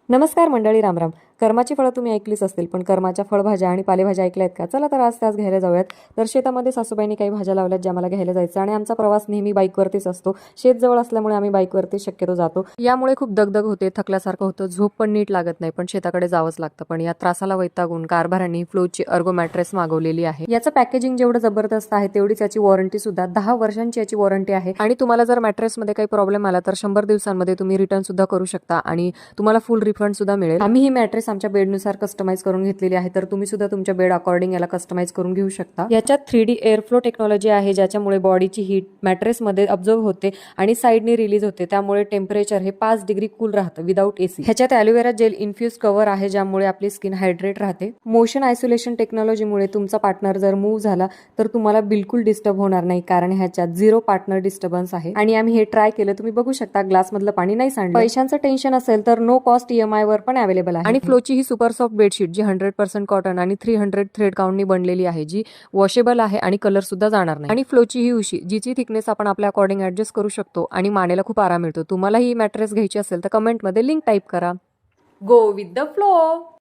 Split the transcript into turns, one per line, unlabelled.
नमस्कार मंडळी, रामराम. कर्माची फळं तुम्ही ऐकलीच असतील, पण कर्माच्या फळभाज्या आणि पालेभाज्या ऐकल्यात का? चला तर आज त्याच घ्यायला जाऊयात. तर शेतामध्ये सासूबाईंनी काही भाज्या लावल्यात ज्या मला घ्यायला जायचं, आणि आमचा प्रवास नेहमी बाईकवरतीच असतो. शेत जवळ असल्यामुळे आम्ही बाईकवरती शक्यतो जातो. यामुळे खूप दगदग होते, थकल्यासारखं होतं, झोप पण नीट लागत नाही, पण शेताकडे जावंच लागतं. पण या त्रासाला वैतागून कारभारांनी फ्लोची अर्गो मॅट्रेस मागवलेली आहे. याचं पॅकेजिंग जेवढं जबरदस्त आहे तेवढीच याची वॉरंटी सुद्धा 10 वर्षांची याची वॉरंटी आहे. आणि तुम्हाला जर मॅट्रेसमध्ये काही प्रॉब्लेम आला तर 100 दिवसांमध्ये तुम्ही रिटर्न सुद्धा करू शकता आणि तुम्हाला फुल रिफंड सुद्धा मिळेल. आम्ही ही मॅट्रेस आमच्या बेडनुसार कस्टमाइज करून घेतलेली आहे, तर तुम्ही सुद्धा तुमच्या बेड अकॉर्डिंग याला कस्टमाइज करून घेऊ शकता. याच्यात 3D एअर फ्लो टेक्नॉलॉजी आहे, ज्याच्यामुळे बॉडीची हीट मॅट्रेसमध्ये ऑब्झर्व होते आणि साईडने रिलीज होते. त्यामुळे टेम्परेचर हे 5 डिग्री कूल राहतं विदाऊट एसी. ह्याच्यात ॲलोवेरा जेल इन्फ्युज कव्हर आहे, ज्यामुळे आपली स्किन हायड्रेट राहते. मोशन आयसोलेशन टेक्नॉलॉजीमुळे तुमचा पार्टनर जर मूव्ह झाला तर तुम्हाला बिलकुल डिस्टर्ब होणार नाही, कारण ह्याच्यात 0 पार्टनर डिस्टर्बन्स आहे. आणि आम्ही हे ट्राय केलं, तुम्ही बघू शकता ग्लास मधलं पाणी नाही सांडलं. पैशांचं टेन्शन असेल तर नो कॉस्ट EMI वर पण अवेलेबल आहे. आणि फ्लोची ही सुपर सॉफ्ट बेडशीट जी 100% कॉटन आणि 300 थ्रेड काउंटनी बनलेली आहे, जी वॉशेबल आहे आणि कलर सुद्धा जाणार नाही. आणि फ्लोची ही उशी जिची थिकनेस आपण आपल्या अकॉर्डिंग ऍडजस्ट करू शकतो आणि मानेला खूप आराम मिळतो. तुम्हाला ही मॅट्रेस घ्यायची असेल तर कमेंटमध्ये लिंक टाईप करा. Go with the flow.